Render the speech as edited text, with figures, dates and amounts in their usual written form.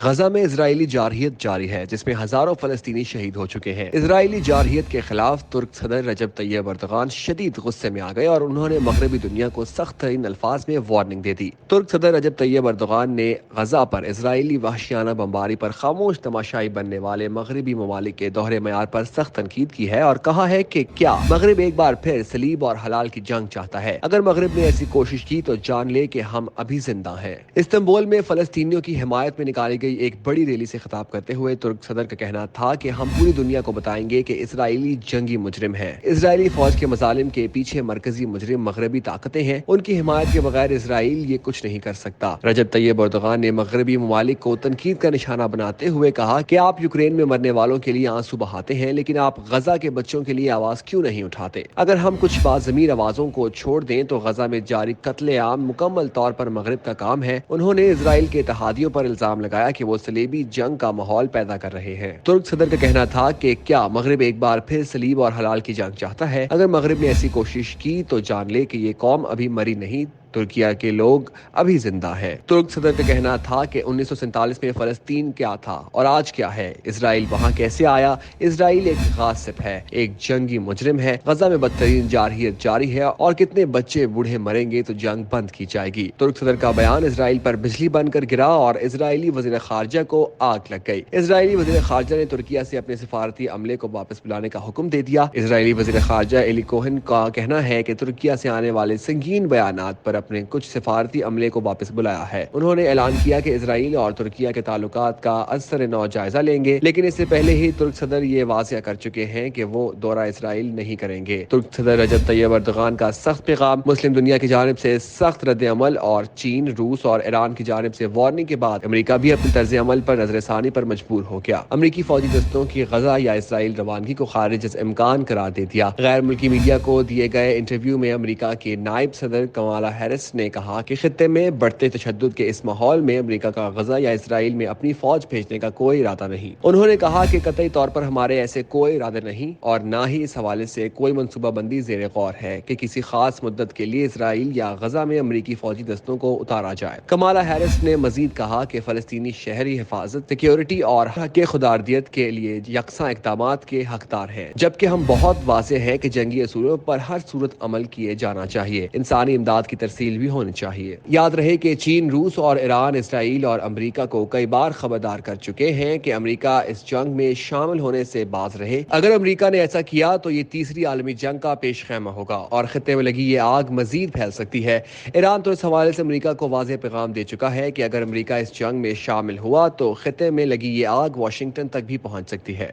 غزہ میں اسرائیلی جارحیت جاری ہے جس میں ہزاروں فلسطینی شہید ہو چکے ہیں۔ اسرائیلی جارحیت کے خلاف ترک صدر رجب طیب اردوغان شدید غصے میں آ گئے اور انہوں نے مغربی دنیا کو سخت ترین الفاظ میں وارننگ دے دی۔ ترک صدر رجب طیب اردوغان نے غزہ پر اسرائیلی وحشیانہ بمباری پر خاموش تماشائی بننے والے مغربی ممالک کے دوہرے معیار پر سخت تنقید کی ہے اور کہا ہے کہ کیا مغرب ایک بار پھر صلیب اور حلال کی جنگ چاہتا ہے؟ اگر مغرب نے ایسی کوشش کی تو جان لے کہ ہم ابھی زندہ ہیں۔ استنبول میں فلسطینیوں کی حمایت میں نکالی گئی ایک بڑی ریلی سے خطاب کرتے ہوئے ترک صدر کا کہنا تھا کہ ہم پوری دنیا کو بتائیں گے کہ اسرائیلی جنگی مجرم ہیں۔ اسرائیلی فوج کے مظالم کے پیچھے مرکزی مجرم مغربی طاقتیں ہیں۔ ان کی حمایت کے بغیر اسرائیل یہ کچھ نہیں کر سکتا۔ رجب طیب اردوغان نے مغربی ممالک کو تنقید کا نشانہ بناتے ہوئے کہا کہ آپ یوکرین میں مرنے والوں کے لیے آنسو بہاتے ہیں لیکن آپ غزہ کے بچوں کے لیے آواز کیوں نہیں اٹھاتے؟ اگر ہم کچھ باضمیر آوازوں کو چھوڑ دیں تو غزہ میں جاری قتل عام مکمل طور پر مغرب کا کام ہے۔ انہوں نے اسرائیل کے اتحادیوں پر الزام لگایا کہ وہ صلیبی جنگ کا ماحول پیدا کر رہے ہیں۔ ترک صدر کا کہنا تھا کہ کیا مغرب ایک بار پھر صلیب اور حلال کی جنگ چاہتا ہے؟ اگر مغرب نے ایسی کوشش کی تو جان لے کہ یہ قوم ابھی مری نہیں، ترکیہ کے لوگ ابھی زندہ ہیں۔ ترک صدر کا کہنا تھا کہ 1947 میں فلسطین کیا تھا اور آج کیا ہے؟ اسرائیل وہاں کیسے آیا؟ اسرائیل ایک غاصب ہے، ایک جنگی مجرم ہے۔ غزہ میں بدترین جارحیت جاری ہے اور کتنے بچے بوڑھے مریں گے تو جنگ بند کی جائے گی۔ ترک صدر کا بیان اسرائیل پر بجلی بن کر گرا اور اسرائیلی وزیر خارجہ کو آگ لگ گئی۔ اسرائیلی وزیر خارجہ نے ترکیہ سے اپنے سفارتی عملے کو واپس بلانے کا حکم دے دیا۔ اسرائیلی وزیر خارجہ ایلی کوہن کا کہنا ہے کہ ترکیہ سے آنے والے سنگین بیانات پر اپنے کچھ سفارتی عملے کو واپس بلایا ہے۔ انہوں نے اعلان کیا کہ اسرائیل اور ترکیہ کے تعلقات کا ازسر نو جائزہ لیں گے، لیکن اس سے پہلے ہی ترک صدر یہ واضح کر چکے ہیں کہ وہ دورہ اسرائیل نہیں کریں گے۔ ترک صدر رجب طیب اردوغان کا سخت پیغام، مسلم دنیا کی جانب سے سخت رد عمل اور چین، روس اور ایران کی جانب سے وارننگ کے بعد امریکہ بھی اپنے طرز عمل پر نظر ثانی پر مجبور ہو گیا۔ امریکی فوجی دستوں کی غزہ یا اسرائیل روانگی کو خارج از امکان قرار دے دیا۔ غیر ملکی میڈیا کو دیے گئے انٹرویو میں امریکہ کے نائب صدر کمالا ہیرس نے کہا کہ خطے میں بڑھتے تشدد کے اس ماحول میں امریکہ کا غزہ یا اسرائیل میں اپنی فوج بھیجنے کا کوئی ارادہ نہیں۔ انہوں نے کہا کہ قطعی طور پر ہمارے ایسے کوئی ارادے نہیں اور نہ ہی اس حوالے سے کوئی منصوبہ بندی زیر غور ہے کہ کسی خاص مدت کے لیے اسرائیل یا غزہ میں امریکی فوجی دستوں کو اتارا جائے۔ کمالا ہیرس نے مزید کہا کہ فلسطینی شہری حفاظت، سیکیورٹی اور حق خودارادیت کے لیے یکساں اقدامات کے حقدار ہیں، جبکہ ہم بہت واضح ہیں کہ جنگی اصولوں پر ہر صورت عمل کیے جانا چاہیے۔ انسانی امداد کی ترسیل بھی ہونی چاہیے۔ یاد رہے کہ چین، روس اور ایران اسرائیل اور امریکہ کو کئی بار خبردار کر چکے ہیں کہ امریکہ اس جنگ میں شامل ہونے سے باز رہے۔ اگر امریکہ نے ایسا کیا تو یہ تیسری عالمی جنگ کا پیش خیمہ ہوگا اور خطے میں لگی یہ آگ مزید پھیل سکتی ہے۔ ایران تو اس حوالے سے امریکہ کو واضح پیغام دے چکا ہے کہ اگر امریکہ اس جنگ میں شامل ہوا تو خطے میں لگی یہ آگ واشنگٹن تک بھی پہنچ سکتی ہے۔